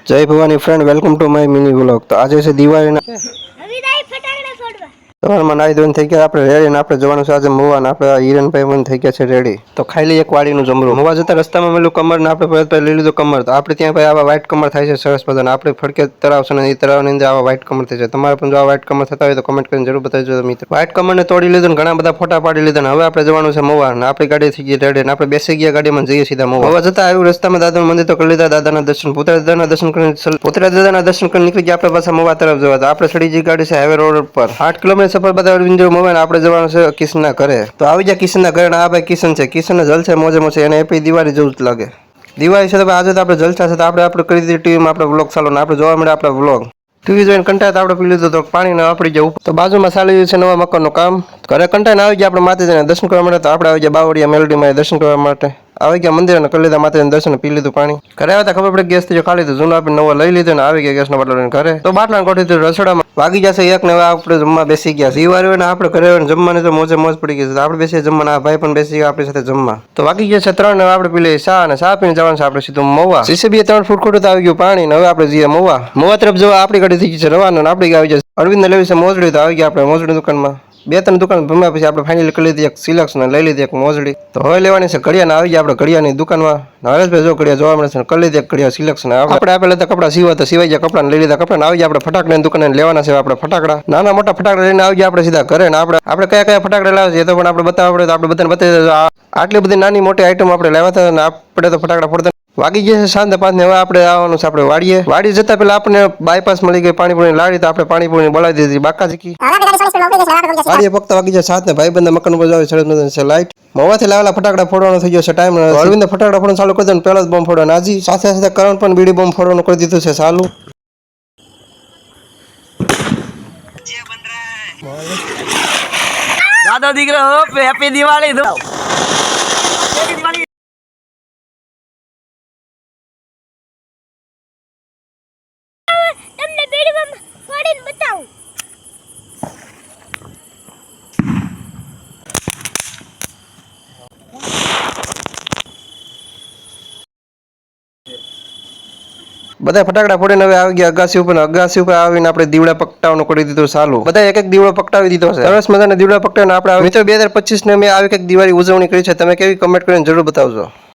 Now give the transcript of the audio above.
જય Bhavani friend, welcome to my mini vlog. તો આજે છે દિવાળીના સવારમાં નાઈ ધોઈને થઈ ગયા આપણે રેડી ને આપણે જવાનું છે આજે મવા ને આપણે હિરણભાઈ પણ થઈ ગયા છે રેડી. તો ખાઈ લઈએ એક વાડીનું જમરું. મવા જતા રસ્તામાં મેલું કમર ને આપણે પહેલા લઈ લીધું કમર. તો આપણે ત્યાં ભાઈ આવા વ્હાઈટ કમર થાય છે સરસ બધા. આપણે ફડકે તળાવ છે ને એ તળાવની અંદર આવા વ્હાઈટ કમર થાય છે. તમારે પણ જો આ વ્હાઈટ કમર થતા હોય તો કમેન્ટ કરીને જરૂર બતાવજો મિત્રો. વ્હાઈટ કમરને તોડી લીધું ને ઘણા બધા ફોટા પાડી લીધા ને હવે આપણે જવાનું છે મવા ને આપણી ગાડી થઈ ગઈ રેડી ને આપણે બેસી ગયા ગાડીમાં જઈએ સીધા મવા. મવા જતા આવ્યું રસ્તામાં દાદાનું મંદિર તો કરી લીધા દાદાના દર્શન. પોતરા દાદાના દર્શન કરીને નીકળી ગયા આપણે પાછા મવા તરફ જવા. તો આપણે સડીજી ગાડી છે હાઈવે રોડ પર 8 કિલોમીટર સફર બધા મવા ને આપણે જવાનું છે કિશનના ઘરે. તો આવી જાય કિશનના ઘરે. આ ભાઈ કિશન છે. કિશન જલ છે મોજે મોજે. એને એ દિવાળી જેવું જ લાગે. દિવાળી છે તો આજે તો આપણે જલસા છે તો આપણે કરી દીધી ટીવીમાં આપણે વ્લોગ ચાલો ને આપણે જોવા મળે આપણા વ્લોગ. ટીવી જોઈને કંટાળ આપણે પી લીધું તો પાણી ના વાપરી જવું. તો બાજુમાં ચાલી રહ્યું છે નવા મકાનનું કામ. ઘરે કંટાળ આવી ગયા આપણે માતાજીને દર્શન કરવા માટે. તો આપણે આવી ગયા બાવળિયા મેલડીમાં દર્શન કરવા માટે. આવી ગયા મંદિર અને કરી લીધા માતાજીને દર્શન પી લીધું પાણી. ઘરે આવતા ખબર પડી ગેસ થી ખાલી જૂનો આપણે નવો લઈ લીધો ને આવી ગયા ગેસનો બાટલો લઈને ઘરે. તો બાટલા કોઠી તો રસોડામાં વાગી જશે એક ને આપણે જમવા બેસી ગયા. દિવાળી ને આપણે ઘરે જમવાની તો મોજે મોજ પડી ગઈ છે. આપણે બેસી જમવાના ભાઈ પણ બેસી ગયા આપણી સાથે જમવા. તો વાગી ગયા છે 3 ને આપણે પી લઈએ ચા અને ચા પીને જવાનું છે આપણે સીધું મવા. સીસીબી 3 ફૂટ ખોટું આવી ગયું પાણી ને હવે આપણે જઈએ મવા. મવા તરફ જવા આપણી ગાડી થઈ ગઈ છે રવાના. આપણી આવી જાય અરવિંદ ને લેવી છે મોજડી. તો આવી ગયા આપણે મોજડી દુકાનમાં. 2-3 દુકાન ભમ્યા પછી આપણે ફાઇનલ કરી લીધી એક સિલેક્શન લઈ લીધી એક મોજડી. તો હવે લેવાની છે ઘડિયાને. આવી ગયા આપણે ઘડિયાની દુકાનમાં. નરેશભાઈ જો ઘડિયા જોવા મળે છે કરી લીધી એક ઘડિયા સિલેક્શન. આપણે આપેલા હતા કપડા સીવા તો સિવાઈ ગયા કપડા લઈ લીધા કપડા. આવી ગયા આપણે ફટાકડાની દુકાને લેવાના છે આપણે ફટાકડા. નાના મોટા ફટાકડા લઈને આવી ગયા આપણે સીધા ઘરે ને આપણે કયા કયા ફટાકડા લાવે છે એ તો પણ આપણે બતાવવા પડે. તો આપણે બધાને બતાવી આટલી બધી નાની મોટી આઈટમ આપણે લાવ્યા હતા અને આપણે તો ફટાકડા ફોડતા વાગી ગયા છે 5:05 ને હવે આપણે આવવાનું છે આપણે વાડી જતા પેલા આપણે બાયપાસ મળી ગઈ પાણીપુરી લાડી. તો આપણે પાણીપુરી બોલાવી દીધી બાકાજી વાડીએ પકતા વાગી જાય 7 ને ભાઈબંધ મકાન ઉપર આવે છે લાઈટ. મવાથી લાવેલા ફટાકડા ફોડવાનો થઈ ગયો છે ટાઈમ. અરવિંદ ફટાકડા ફોડવાનું ચાલુ કરી દે પેલો જ બોમ્બ ફોડવાનો. આજી સાથે સાથે કરણ પણ બીડી બોમ્બ ફોડવાનું કરી દીધું છે ચાલુ. દાદા દીકરો હેપી દિવાળી. તમને બીડી બોમ્બ ફોડીને બતાવું. બધા ફટાકડા ફોડીને હવે આવી ગયા અગાસી ઉપર. અગાસી ઉપર આવીને આપણે દીવડા પકટાવવાનું કરી દીધું ચાલુ. બધા એક દીવડો પકટાવી દીધો છે. સરસ મજાના દીવડા પકટાવીને આપણે મિત્રો 2025 ને અમે આવી કંઈક દિવાળી ઉજવણી કરી છે. તમે કેવી કમેન્ટ કરીને જરૂર બતાવજો.